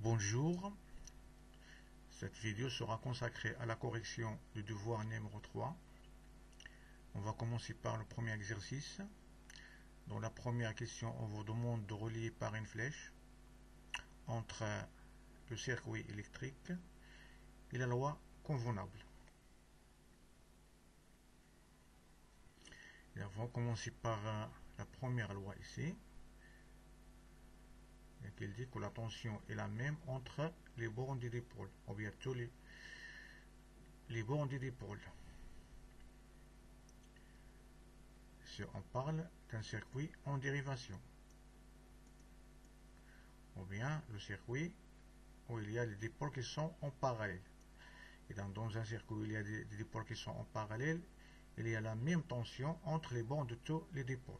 Bonjour, cette vidéo sera consacrée à la correction du devoir numéro 3. On va commencer par le premier exercice. Dans la première question, on vous demande de relier par une flèche entre le circuit électrique et la loi convenable. Et on va commencer par la première loi ici. Il dit que la tension est la même entre les bornes des dipôles, ou bien tous les bornes des dipôles. Si on parle d'un circuit en dérivation, ou bien le circuit où il y a des dipôles qui sont en parallèle. Et dans un circuit où il y a des dipôles qui sont en parallèle, il y a la même tension entre les bornes de tous les dipôles.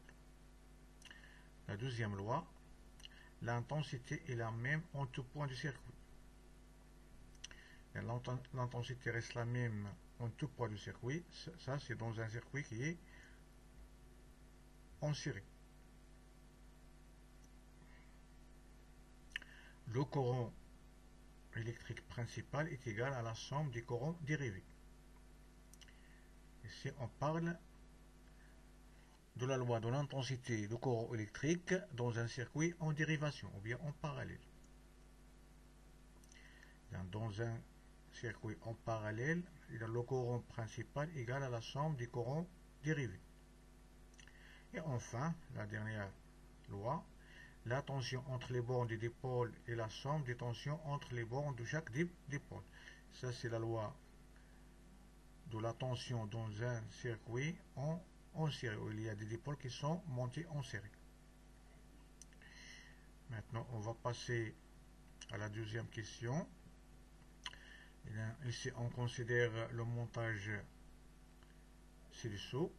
La deuxième loi, l'intensité est la même en tout point du circuit. L'intensité reste la même en tout point du circuit. Ça, c'est dans un circuit qui est en série. Le courant électrique principal est égal à la somme des courants dérivés. Ici, on parle de la loi de l'intensité du courant électrique dans un circuit en dérivation ou bien en parallèle. Dans un circuit en parallèle, le courant principal est égal à la somme des courants dérivés. Et enfin, la dernière loi, la tension entre les bornes des dipôles est la somme des tensions entre les bornes de chaque dipôle. Ça, c'est la loi de la tension dans un circuit en série, où il y a des dipôles qui sont montés en série. Maintenant, on va passer à la deuxième question. Et bien, ici, on considère le montage ci-dessous.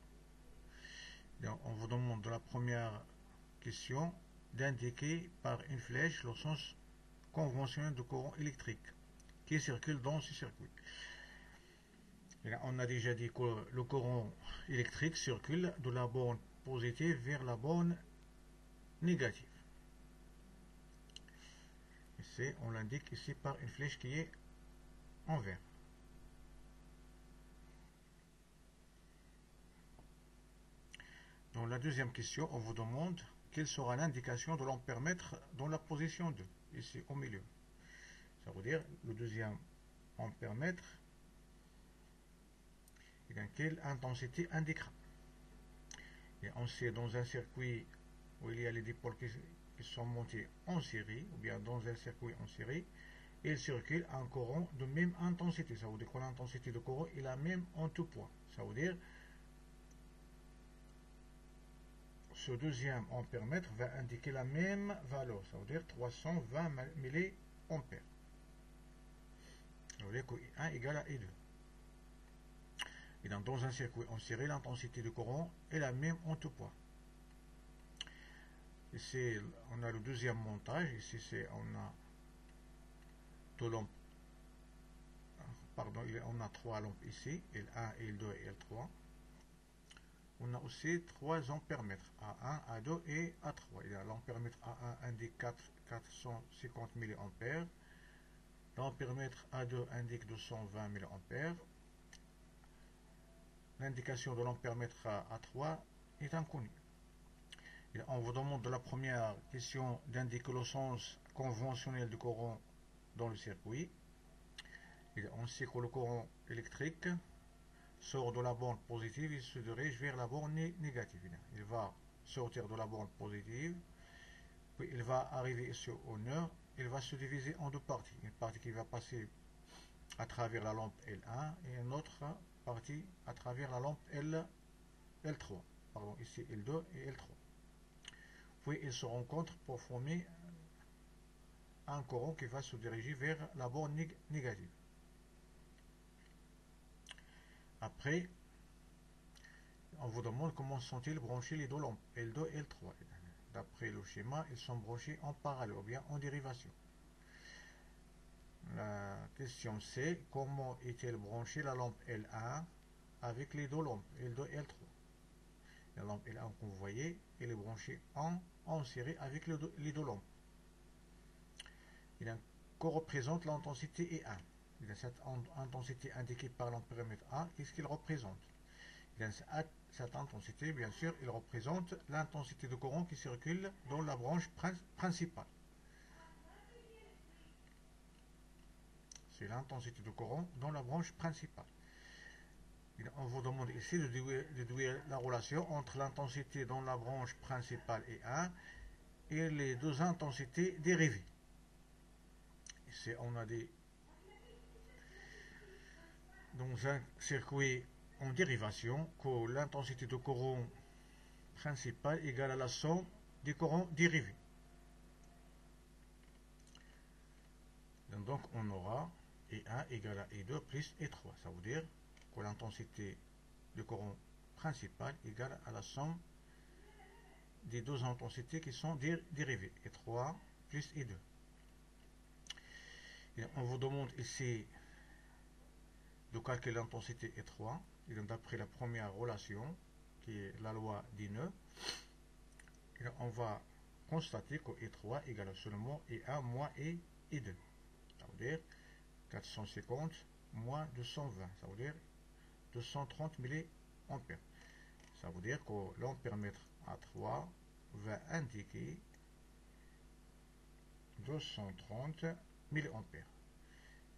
On vous demande de la première question d'indiquer par une flèche le sens conventionnel du courant électrique qui circule dans ce circuit. Et là, on a déjà dit que le courant électrique circule de la borne positive vers la borne négative. Ici, on l'indique ici par une flèche qui est en vert. Dans la deuxième question, on vous demande quelle sera l'indication de l'ampèremètre dans la position 2, ici au milieu. Ça veut dire le deuxième ampèremètre, et dans quelle intensité indiquera. Et on sait dans un circuit où il y a les dipôles qui sont montés en série, ou bien dans un circuit en série, il circule un courant de même intensité. Ça veut dire que l'intensité de courant est la même en tout point. Ça veut dire ce deuxième ampèremètre va indiquer la même valeur, ça veut dire 320 mA. Ça veut dire que I1 égale à I2. Et dans un circuit en série, l'intensité du courant est la même en tout point. Ici, on a le deuxième montage. Ici, on a deux lampes. Pardon, on a trois lampes ici, L1, L2 et L3. On a aussi trois ampèremètres, A1, A2 et A3. L'ampèremètre A1 indique 450 mA. L'ampèremètre A2 indique 220 mA. L'indication de l'ampèremètre A3 est inconnue. On vous demande de la première question d'indiquer le sens conventionnel du courant dans le circuit. On sait que le courant électrique sort de la borne positive et se dirige vers la borne négative. Il va sortir de la borne positive, puis il va arriver ici au nœud. Il va se diviser en deux parties. Une partie qui va passer à travers la lampe L1 et une autre partie à travers la lampe L3. Pardon, ici L2 et L3. Puis ils se rencontrent pour former un courant qui va se diriger vers la borne négative. Après, on vous demande comment sont-ils branchés les deux lampes, L2 et L3. D'après le schéma, ils sont branchés en parallèle ou bien en dérivation. La question c'est comment est-elle branchée la lampe L1 avec les deux lampes L2 et L3. La lampe L1 que vous voyez, elle est branchée en série avec les deux lampes. Et donc, co-représente l'intensité E1. Cette intensité indiquée par l'ampéromètre A, qu'est-ce qu'il représente? Cette intensité, bien sûr, il représente l'intensité de courant qui circule dans la branche principale. C'est l'intensité de courant dans la branche principale. On vous demande ici de déduire la relation entre l'intensité dans la branche principale E1 et les deux intensités dérivées. Ici, on a dit dans un circuit en dérivation que l'intensité de courant principale est égale à la somme des courants dérivés. Donc on aura E1 égale à E2 plus E3. Ça veut dire que l'intensité de courant principal est égale à la somme des deux intensités qui sont dérivées, E3 plus E2. Et on vous demande ici de calculer l'intensité E3, d'après la première relation, qui est la loi d'Ineux. On va constater que E3 égale seulement E1 moins E2. Ça veut dire 450 moins 220, ça veut dire 230 mA. Ça veut dire que l'ampèremètre A3 va indiquer 230 mA.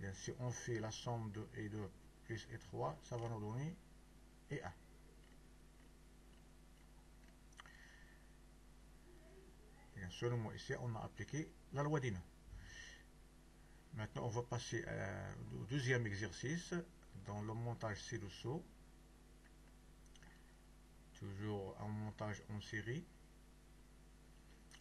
Et si on fait la somme de E2 plus E3, ça va nous donner E1. Et seulement ici, on a appliqué la loi d'Ineux. Maintenant, on va passer au deuxième exercice dans le montage ci-dessous. Toujours un montage en série.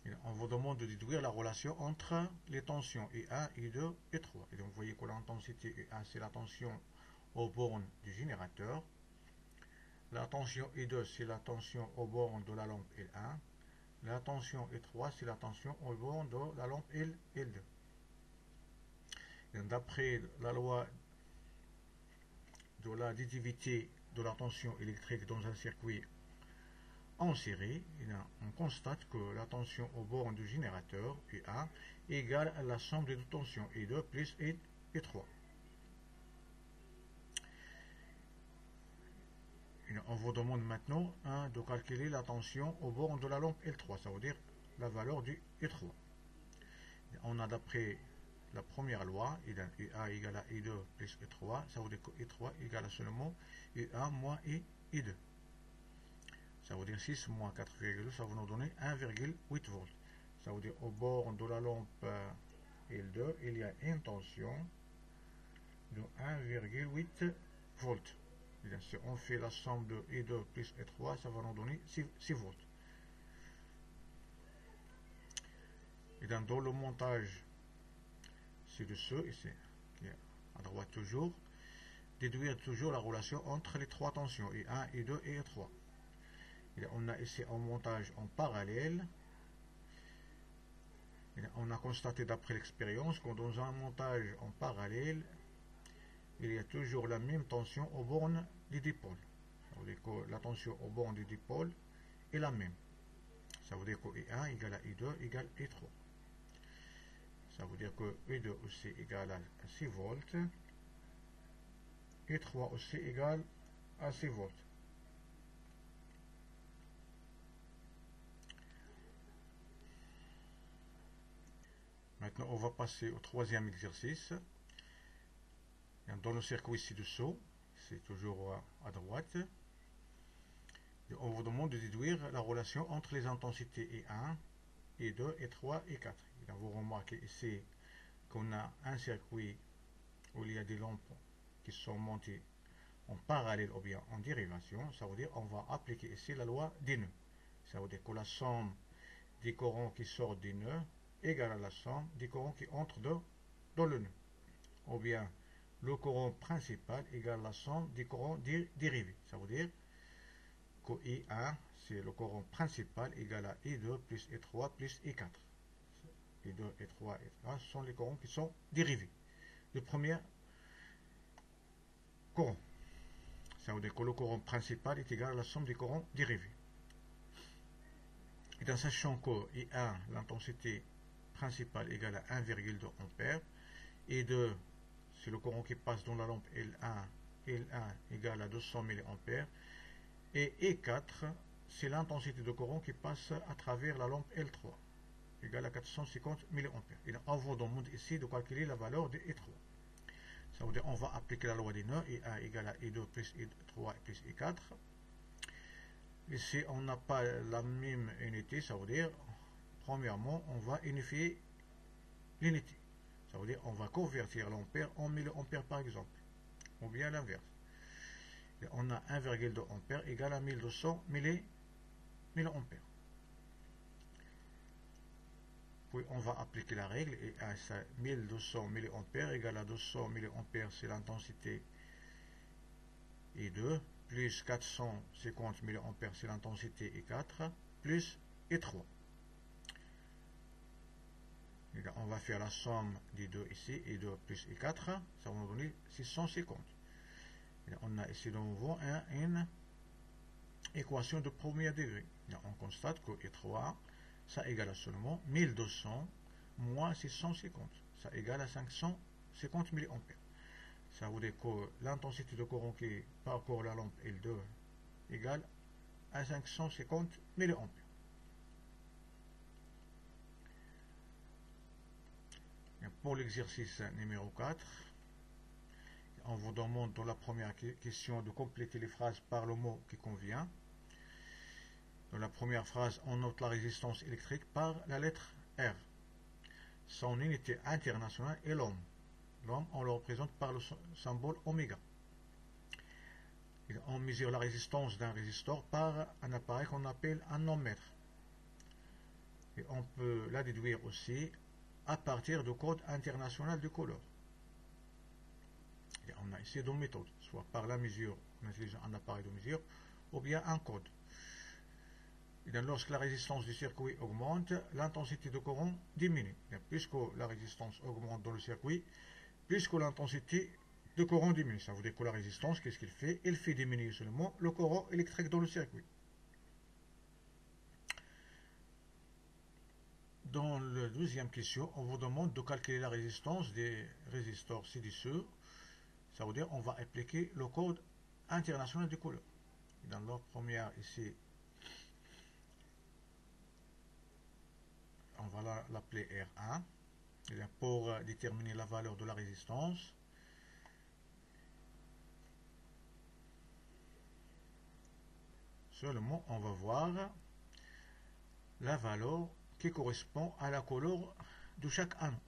Et on vous demande de déduire la relation entre les tensions E1, E2 et E3. Et donc, vous voyez que l'intensité E1, c'est la tension aux bornes du générateur. La tension E2, c'est la tension aux bornes de la lampe L1. La tension E3, c'est la tension aux bornes de la lampe L2. D'après la loi de l'additivité de la tension électrique dans un circuit en série, on constate que la tension aux bornes du générateur E1 est égale à la somme des deux tensions E2 plus E3. On vous demande maintenant de calculer la tension aux bornes de la lampe L3, ça veut dire la valeur du E3. On a d'après la première loi, E1 égale à E2 plus E3, ça veut dire que E3 égale à seulement E1 moins E2. Ça veut dire 6 moins 4,2, ça va nous donner 1,8 volts. Ça veut dire au bord de la lampe L2, il y a une tension de 1,8 volts. Si on fait la somme de E2 plus E3, ça va nous donner 6 volts. Et dans le montage ci-dessous, ici, qui est à droite toujours, déduire toujours la relation entre les trois tensions, E1, E2 et E3. Et on a ici un montage en parallèle. Et on a constaté d'après l'expérience que dans un montage en parallèle, il y a toujours la même tension aux bornes des dipôles. Ça veut dire que la tension aux bornes des dipôles est la même. Ça veut dire que E1 égale à E2 égale E3. Ça veut dire que E2 aussi égale à 6 volts. E3 aussi égale à 6 volts. Maintenant, on va passer au troisième exercice. Dans le circuit ci-dessous, c'est toujours à droite. Et on vous demande de déduire la relation entre les intensités E1, E2, E3 et E4. Et vous remarquez ici qu'on a un circuit où il y a des lampes qui sont montées en parallèle ou bien en dérivation. Ça veut dire qu'on va appliquer ici la loi des nœuds. Ça veut dire que la somme des courants qui sortent des nœuds égale à la somme des courants qui entrent dans le nœud. Ou bien le courant principal égale à la somme des courants dérivés. Ça veut dire que I1, c'est le courant principal égal à I2 plus I3 plus I4. I2, I3, I3 sont les courants qui sont dérivés. Le premier courant. Ça veut dire que le courant principal est égal à la somme des courants dérivés. Et en sachant que I1, l'intensité principale égale à 1,2 ampères, E2, c'est le courant qui passe dans la lampe L1. L1 égale à 200 mA. Et E4, c'est l'intensité de courant qui passe à travers la lampe L3, égale à 450 mA. Et on vous demande ici de calculer la valeur de E3. Ça veut dire qu'on va appliquer la loi des nœuds, E1 égale à E2 plus E3 plus E4. Ici, on n'a pas la même unité, ça veut dire, premièrement, on va unifier l'unité. Ça veut dire on va convertir l'ampère en milliampères par exemple, ou bien l'inverse. On a 1,2 ampères égale à 1200 milliampères. Puis on va appliquer la règle et à 1200 milliampères égale à 200 milliampères, c'est l'intensité E2, plus 450 milliampères, c'est l'intensité E4, plus E3. Et là, on va faire la somme des deux ici, E2 plus E4, ça va nous donner 650. Et là, on a ici de nouveau une équation de premier degré. Là, on constate que E3, ça égale à seulement 1200 moins 650. Ça égale à 550 mA. Ça veut dire que l'intensité de courant qui parcourt la lampe L2 égale à 550 mA. Pour l'exercice numéro 4, on vous demande dans la première question de compléter les phrases par le mot qui convient. Dans la première phrase, on note la résistance électrique par la lettre R. Son unité internationale est l'ohm. L'ohm, on le représente par le symbole oméga. On mesure la résistance d'un résistor par un appareil qu'on appelle un ohmmètre. Et on peut la déduire aussi à partir du code international de couleur. Et on a ici deux méthodes, soit par la mesure en utilisant un appareil de mesure, ou bien un code. Et lorsque la résistance du circuit augmente, l'intensité de courant diminue. Et puisque la résistance augmente dans le circuit, plus que l'intensité de courant diminue. Ça veut dire que la résistance, qu'est-ce qu'il fait? Il fait diminuer seulement le courant électrique dans le circuit. Dans la deuxième question, on vous demande de calculer la résistance des résistors ci-dessous. Ça veut dire qu'on va appliquer le code international de couleur. Dans la première ici, on va l'appeler R1. Pour déterminer la valeur de la résistance, seulement on va voir la valeur qui correspond à la couleur de chaque anneau.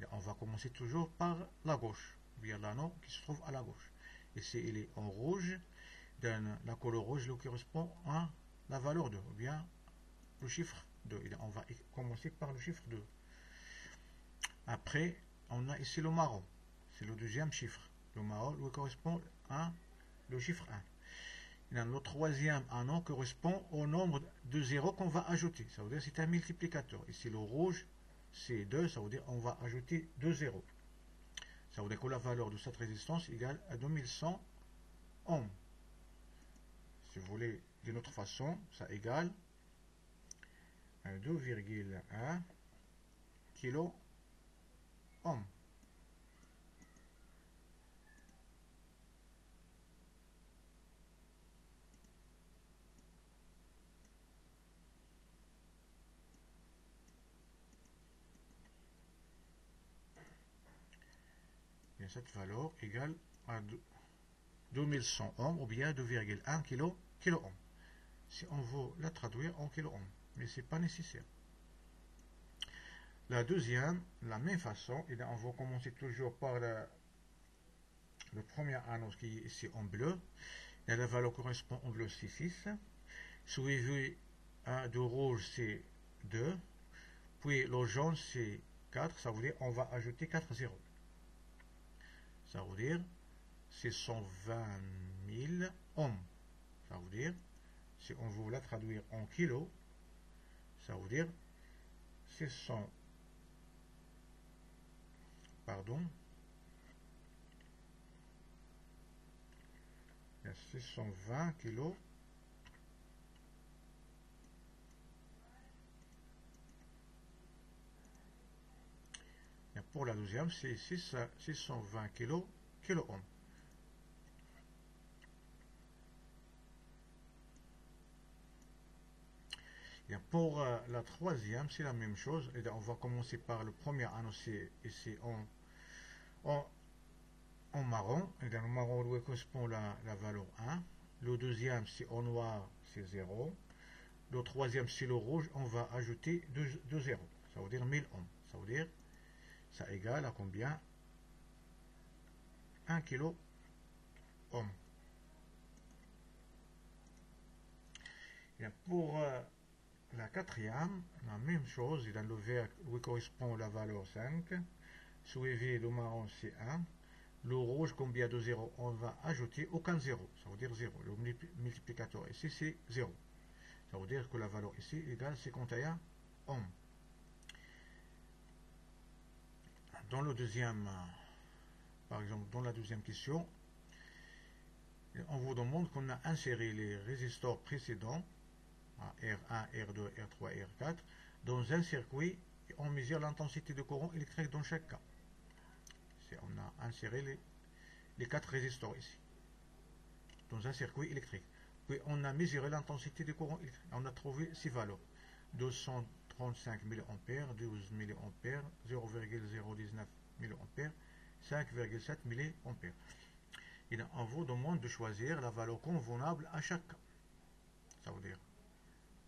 Et on va commencer toujours par la gauche, via l'anneau qui se trouve à la gauche. Ici il est en rouge, dans la couleur rouge qui correspond à la valeur 2, ou bien le chiffre 2. Et on va commencer par le chiffre 2. Après, on a ici le marron, c'est le deuxième chiffre. Le marron lui correspond à le chiffre 1. Et le troisième anneau correspond au nombre de zéros qu'on va ajouter. Ça veut dire que c'est un multiplicateur. Ici le rouge, c'est 2, ça veut dire qu'on va ajouter 2 zéros. Ça veut dire que la valeur de cette résistance égale à 2100 ohms. Si vous voulez d'une autre façon, ça égale à 2,1 kilo ohm. Et cette valeur égale à 2100 ohms ou bien 2,1 kilo ohm. Si on veut la traduire en kilo ohm, mais ce n'est pas nécessaire. La deuxième, la même façon, et on va commencer toujours par le premier anneau qui est ici en bleu. Et la valeur correspond en bleu, c'est 6. Suivi de rouge, c'est 2. Puis le jaune, c'est 4. Ça veut dire qu'on va ajouter 4 zéros. Ça veut dire 620 000 ohms. Ça veut dire, si on veut la traduire en kilos, ça veut dire 620 kilos pour la deuxième, c'est 620 kilo-ohms. Bien, pour la troisième, c'est la même chose. Et on va commencer par le premier annoncé ici en marron. Et dans le marron, lui correspond la valeur 1. Le deuxième, c'est en noir, c'est 0. Le troisième, c'est le rouge, on va ajouter 2 zéros. Ça veut dire 1000 ohms. Ça veut dire, ça égale à combien? 1 kilo ohm. Bien, pour la quatrième, la même chose. Dans le vert, lui correspond la valeur 5. Suivi, le marron, c'est 1. Le rouge, combien de zéros? On va ajouter aucun zéro. Ça veut dire 0. Le multiplicateur ici, c'est 0. Ça veut dire que la valeur ici égale 51 ohms. Dans le deuxième, par exemple, dans la deuxième question, on vous demande qu'on a inséré les résistors précédents, R1, R2, R3, R4, dans un circuit et on mesure l'intensité de courant électrique dans chaque cas. On a inséré les 4 résistors ici, dans un circuit électrique. Puis on a mesuré l'intensité du courant électrique. On a trouvé 6 valeurs. 235 mA, 12 mA, 0,019 mA, 5,7 mA. Et on vous demande de choisir la valeur convenable à chaque cas. Ça veut dire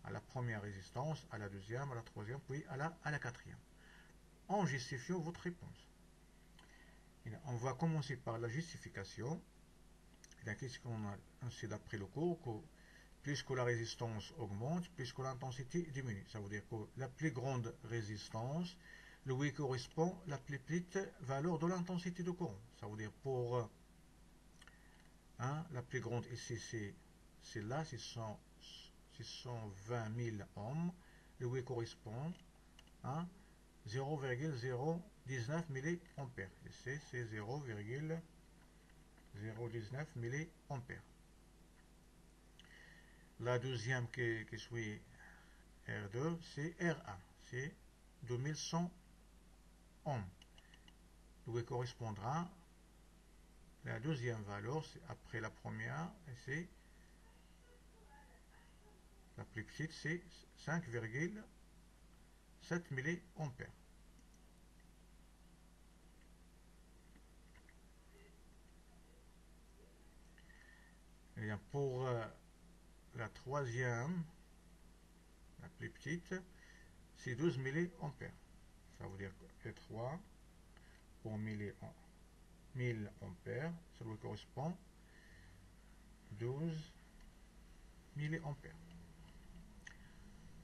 à la première résistance, à la deuxième, à la troisième, puis à la quatrième. En justifiant votre réponse. Et on va commencer par la justification. Qu'est-ce qu'on a ainsi d'après le cours que plus que la résistance augmente, plus que l'intensité diminue. Ça veut dire que la plus grande résistance lui correspond à la plus petite valeur de l'intensité de courant. Ça veut dire pour la plus grande ici, c'est là, 620 000 ohms, lui correspond à 0,019 mA. Ici, c'est 0,019 mA. La deuxième qui suit R2, c'est R1, c'est 2100 ohms. Lui correspondra la deuxième valeur, après la première, c'est la plus petite, c'est 5,7 mA. Et bien pour la troisième, la plus petite, c'est 12 mA. Ça veut dire que E3 pour 1000 ampères, ça lui correspond 12 mA.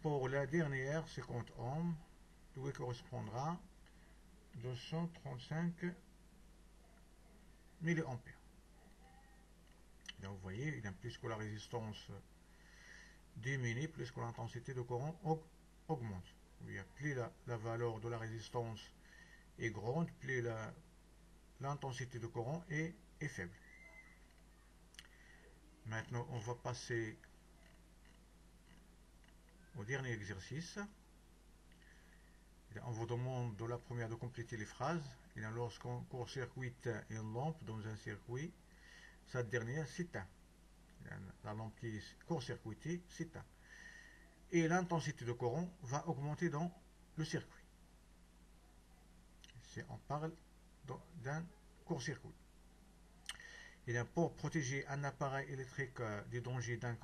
Pour la dernière, 50 ohms, lui correspondra 235 mA. Donc vous voyez, plus que la résistance diminue, plus que l'intensité de courant augmente. Plus la valeur de la résistance est grande, plus l'intensité de courant est faible. Maintenant, on va passer au dernier exercice. On vous demande de la première de compléter les phrases. Lorsqu'on court-circuite une lampe dans un circuit, cette dernière s'éteint. La lampe qui est court-circuitée s'éteint. Et l'intensité de courant va augmenter dans le circuit. Ici, on parle d'un court-circuit. Et pour protéger un appareil électrique des dangers d'un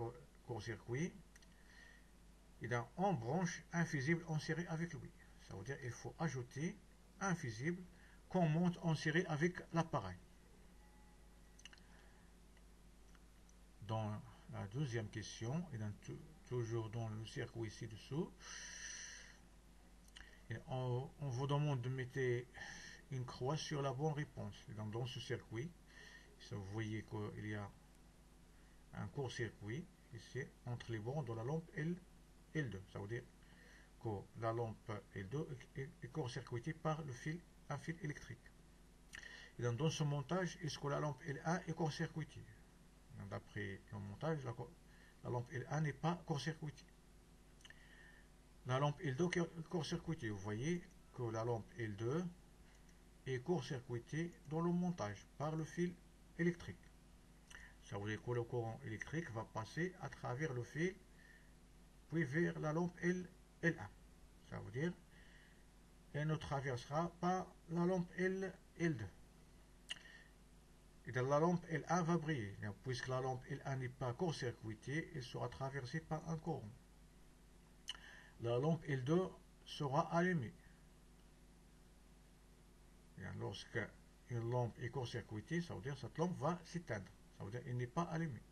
court-circuit, on branche un fusible en série avec lui. Ça veut dire qu'il faut ajouter un fusible qu'on monte en série avec l'appareil. Dans la deuxième question, toujours dans le circuit ci-dessous, on vous demande de mettre une croix sur la bonne réponse. Dans ce circuit, vous voyez qu'il y a un court-circuit ici entre les bords de la lampe L2. Ça veut dire que la lampe L2 est court-circuitée par un fil électrique. Et dans ce montage, est-ce que la lampe L1 est court-circuitée? D'après le montage, la lampe L1 n'est pas court-circuitée. La lampe L2 est court-circuitée. Vous voyez que la lampe L2 est court-circuité dans le montage par le fil électrique. Ça veut dire que le courant électrique va passer à travers le fil, puis vers la lampe L1. Ça veut dire qu'elle ne traversera pas la lampe L2. Et la lampe L1 va briller. Puisque la lampe L1 n'est pas court-circuitée, elle sera traversée par un courant. La lampe L2 sera allumée. Lorsque une lampe est court-circuitée, ça veut dire que cette lampe va s'éteindre. Ça veut dire qu'elle n'est pas allumée.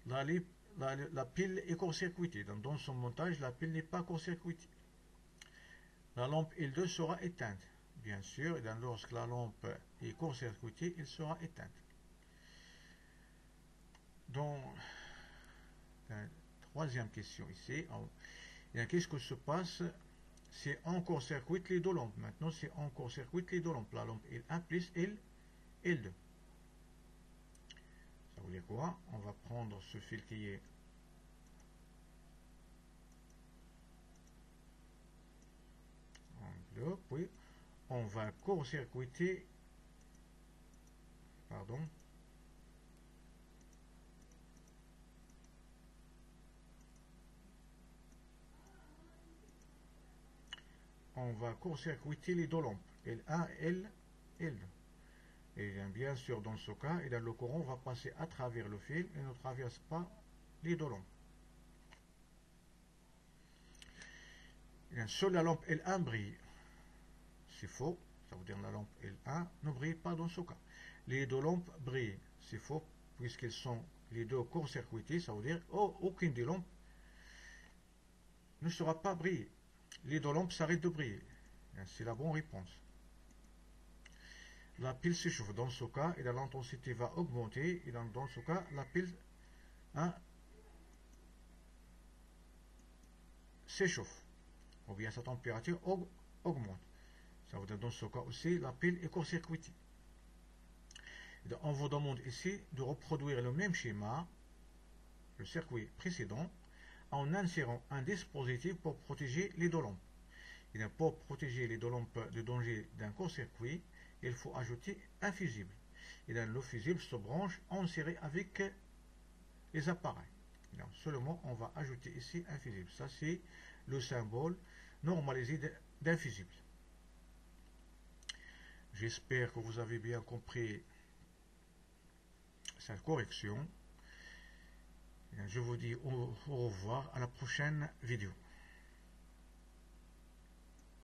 La pile est court-circuitée. Dans son montage, la pile n'est pas court-circuitée. La lampe L2 sera éteinte. Bien sûr, et lorsque la lampe est court-circuitée, elle sera éteinte. Dans la troisième question ici, qu'est-ce que se passe si on court-circuite les deux lampes? Maintenant, si on court-circuite les deux lampes, la lampe L1 plus L2. Ça veut dire quoi? On va prendre ce fil qui est en bleu, puis on va court-circuiter, pardon, on va court-circuiter les deux lampes, L1 et L2. Et bien sûr, dans ce cas, le courant va passer à travers le fil et ne traverse pas les deux lampes. Seule la lampe L1 brille. C'est faux, ça veut dire que la lampe L1 ne brille pas dans ce cas. Les deux lampes brillent. C'est faux, puisqu'elles sont les deux court-circuitées, ça veut dire aucune des lampes ne sera pas brillée. Les deux lampes s'arrêtent de briller. C'est la bonne réponse. La pile s'échauffe. Dans ce cas, et l'intensité va augmenter. Et dans ce cas, la pile s'échauffe. Ou bien sa température augmente. Ça veut dire dans ce cas aussi, la pile est court-circuitée. On vous demande ici de reproduire le même schéma, le circuit précédent, en insérant un dispositif pour protéger les deux lampes. Et pour protéger les deux lampes du danger d'un court-circuit, il faut ajouter un fusible. Et le fusible se branche en série avec les appareils. Donc, seulement, on va ajouter ici un fusible. Ça, c'est le symbole normalisé d'un fusible. J'espère que vous avez bien compris cette correction. Je vous dis au revoir à la prochaine vidéo.